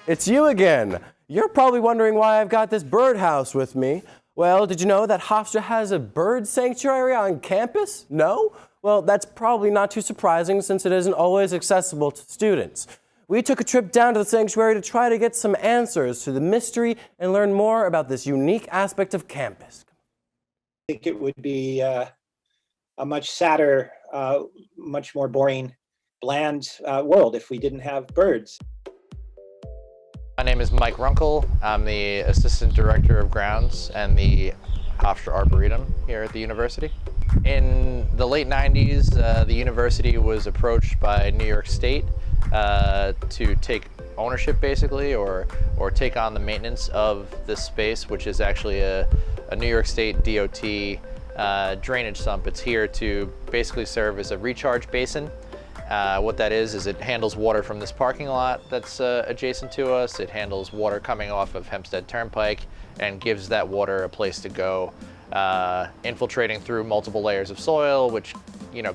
It's you again. You're probably wondering why I've got this birdhouse with me. Well, did you know that Hofstra has a bird sanctuary on campus? No? Well, that's probably not too surprising since it isn't always accessible to students. We took a trip down to the sanctuary to try to get some answers to the mystery and learn more about this unique aspect of campus. I think it would be a much sadder, much more boring, bland world if we didn't have birds. My name is Mike Runkle. I'm the Assistant Director of Grounds and the Hofstra Arboretum here at the university. In the late 90s, the university was approached by New York State to take ownership basically, or take on the maintenance of this space, which is actually a New York State DOT drainage sump. It's here to basically serve as a recharge basin. What that is it handles water from this parking lot that's adjacent to us. It handles water coming off of Hempstead Turnpike and gives that water a place to go, infiltrating through multiple layers of soil, which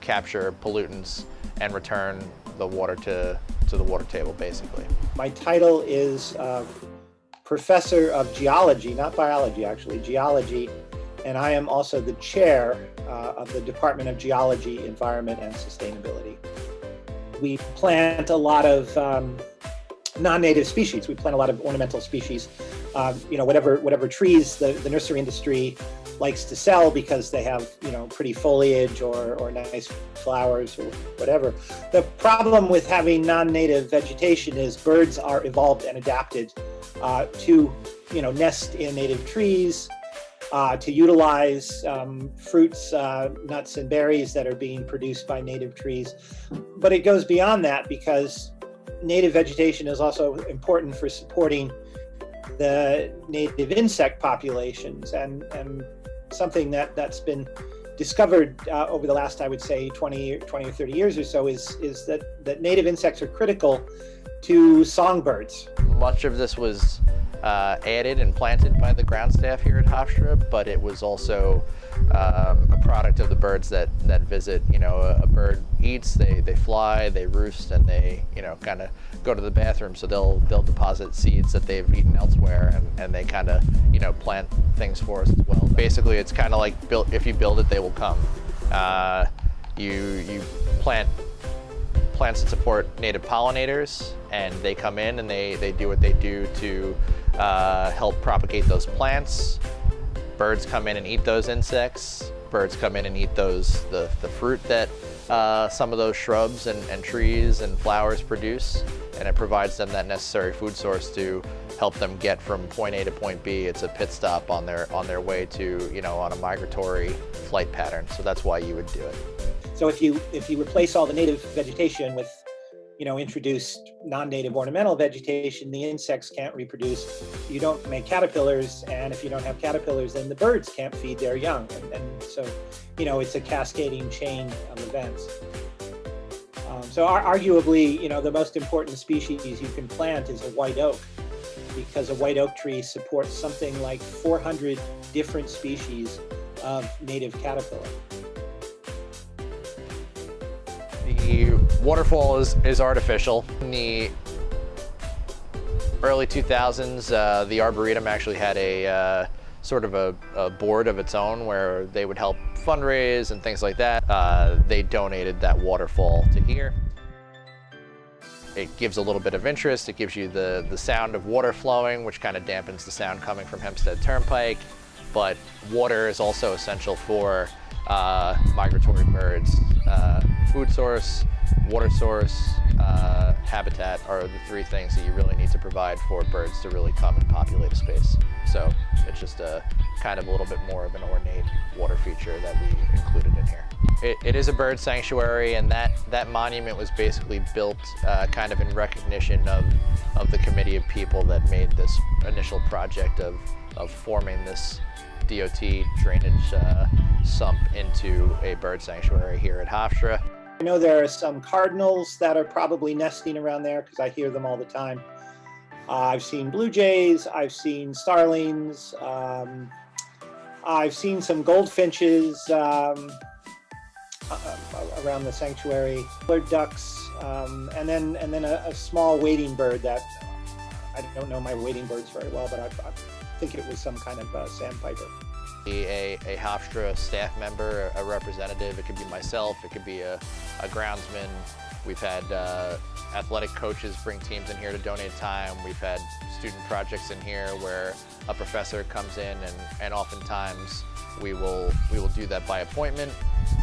capture pollutants and return the water to the water table basically. My title is Professor of Geology, not biology actually, geology, and I am also the chair of the Department of Geology, Environment and Sustainability. We plant a lot of non-native species. We plant a lot of ornamental species. Whatever trees the nursery industry likes to sell because they have pretty foliage or nice flowers or whatever. The problem with having non-native vegetation is birds are evolved and adapted to nest in native trees, to utilize fruits, nuts, and berries that are being produced by native trees. But it goes beyond that because native vegetation is also important for supporting the native insect populations, and something that's been discovered over the last, I would say, 20 or 30 years or so is that native insects are critical to songbirds. Much of this was added and planted by the ground staff here at Hofstra, but it was also a product of the birds that visit. A bird eats, they fly, they roost, and they kind of go to the bathroom, so they'll deposit seeds that they've eaten elsewhere, and they kind of plant things for us as well. Basically, it's kind of like if you build it, they will come. You plant plants that support native pollinators, and they come in and they do what they do to help propagate those plants. Birds come in and eat those insects. Birds come in and eat the fruit that some of those shrubs and trees and flowers produce, and it provides them that necessary food source to help them get from point A to point B. It's a pit stop on their way to on a migratory flight pattern. So that's why you would do it. So if you replace all the native vegetation with introduced non-native ornamental vegetation, the insects can't reproduce. You don't make caterpillars, and if you don't have caterpillars, then the birds can't feed their young, and so it's a cascading chain of events. So arguably, the most important species you can plant is a white oak, because a white oak tree supports something like 400 different species of native caterpillar. The waterfall is artificial. In the early 2000s, the Arboretum actually had a sort of a board of its own where they would help fundraise and things like that. They donated that waterfall to here. It gives a little bit of interest. It gives you the sound of water flowing, which kind of dampens the sound coming from Hempstead Turnpike. But water is also essential for migratory birds. Food source, water source, habitat are the three things that you really need to provide for birds to really come and populate a space. So it's just a kind of a little bit more of an ornate water feature that we included in here. It is a bird sanctuary, and that monument was basically built kind of in recognition of the committee of people that made this initial project of forming this DOT drainage sump into a bird sanctuary here at Hofstra. I know there are some cardinals that are probably nesting around there because I hear them all the time. I've seen blue jays, I've seen starlings, I've seen some goldfinches around the sanctuary, ducks, and then a small wading bird that I don't know my wading birds very well, but I think it was some kind of sandpiper. A Hofstra staff member, a representative, it could be myself, it could be a groundsman. We've had athletic coaches bring teams in here to donate time. We've had student projects in here where a professor comes in, and oftentimes we will do that by appointment.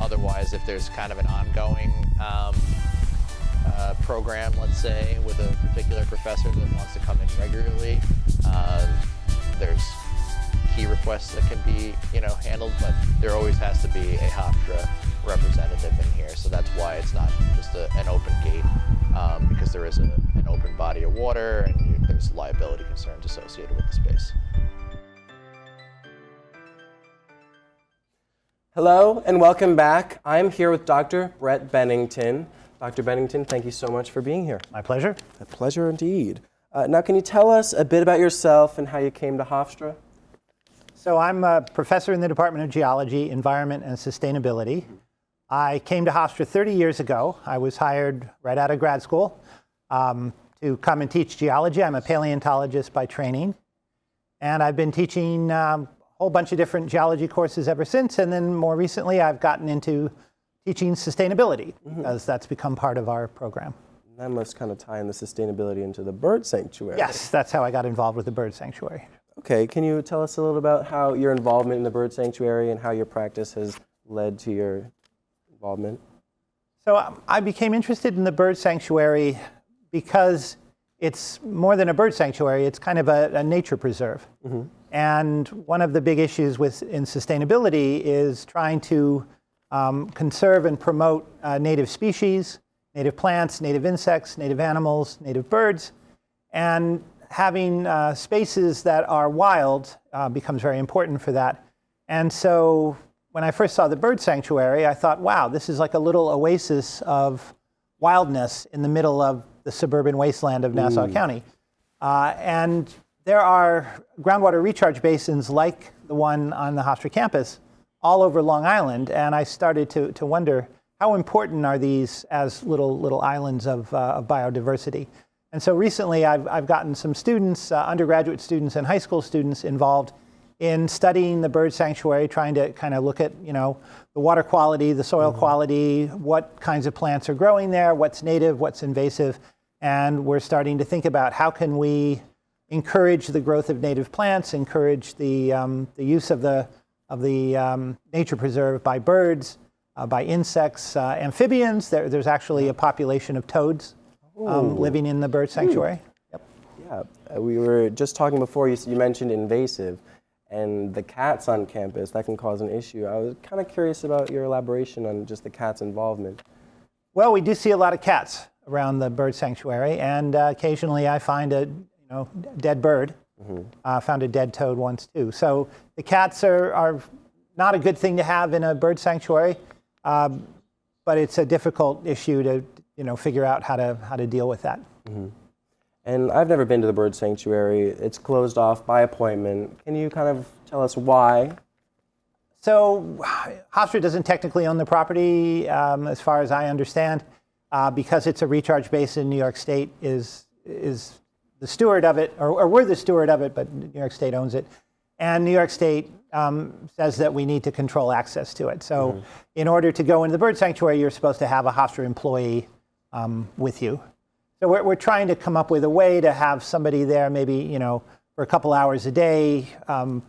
Otherwise, if there's kind of an ongoing program, let's say, with a particular professor that wants to come in regularly, there's key requests that can be, handled, but there always has to be a Hofstra representative in here. So that's why it's not just an open gate, because there is an open body of water and there's liability concerns associated with the space. Hello and welcome back. I'm here with Dr. Brett Bennington. Dr. Bennington, thank you so much for being here. My pleasure. A pleasure indeed. Now, can you tell us a bit about yourself and how you came to Hofstra? So I'm a professor in the Department of Geology, Environment, and Sustainability. I came to Hofstra 30 years ago. I was hired right out of grad school to come and teach geology. I'm a paleontologist by training. And I've been teaching a whole bunch of different geology courses ever since. And then more recently, I've gotten into teaching sustainability, because that's become part of our program. That must kind of tie in the sustainability into the bird sanctuary. Yes, that's how I got involved with the bird sanctuary. Okay, can you tell us a little about how your involvement in the bird sanctuary and how your practice has led to your involvement? So I became interested in the bird sanctuary because it's more than a bird sanctuary, it's kind of a nature preserve. And one of the big issues in sustainability is trying to conserve and promote native species, native plants, native insects, native animals, native birds. And having spaces that are wild becomes very important for that. And so when I first saw the bird sanctuary, I thought, wow, this is like a little oasis of wildness in the middle of the suburban wasteland of Nassau County. And there are groundwater recharge basins like the one on the Hofstra campus all over Long Island. And I started to wonder, how important are these as little islands of biodiversity? And so recently I've gotten some students, undergraduate students and high school students involved in studying the bird sanctuary, trying to kind of look at, the water quality, the soil quality, what kinds of plants are growing there, what's native, what's invasive. And we're starting to think about how can we encourage the growth of native plants, encourage the use of the nature preserve by birds, by insects, amphibians. There's actually a population of toads living in the bird sanctuary. Yep. Yeah, we were just talking before, you mentioned invasive, and the cats on campus, that can cause an issue. I was kind of curious about your elaboration on just the cats' involvement. Well, we do see a lot of cats around the bird sanctuary, and occasionally I find a dead bird. Found a dead toad once too. So the cats are not a good thing to have in a bird sanctuary, but it's a difficult issue to figure out how to deal with that. And I've never been to the bird sanctuary. It's closed off by appointment. Can you kind of tell us why? So Hofstra doesn't technically own the property, as far as I understand, because it's a recharge basin. New York State is the steward of it, or we're the steward of it, but New York State owns it. And New York State says that we need to control access to it. So in order to go into the bird sanctuary, you're supposed to have a Hofstra employee with you. So we're trying to come up with a way to have somebody there, maybe, for a couple hours a day,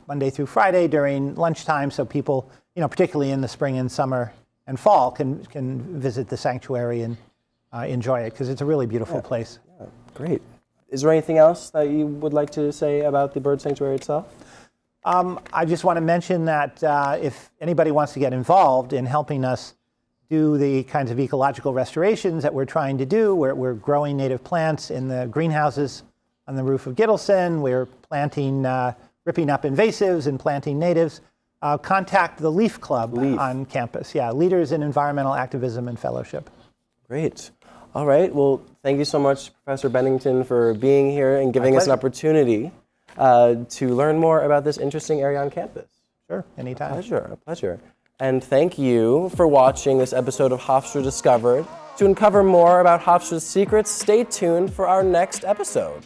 Monday through Friday during lunchtime, so people, particularly in the spring and summer and fall, can visit the sanctuary and enjoy it, because it's a really beautiful place. Yeah, great. Is there anything else that you would like to say about the bird sanctuary itself? I just want to mention that if anybody wants to get involved in helping us do the kinds of ecological restorations that we're trying to do, we're growing native plants in the greenhouses on the roof of Gittleson, we're planting, ripping up invasives and planting natives, contact the Leaf Club on campus. Yeah, Leaders in Environmental Activism and Fellowship. Great. All right. Well, thank you so much, Professor Bennington, for being here and giving us an opportunity to learn more about this interesting area on campus. Sure, anytime. A pleasure. And thank you for watching this episode of Hofstra Discovered. To uncover more about Hofstra's secrets, stay tuned for our next episode.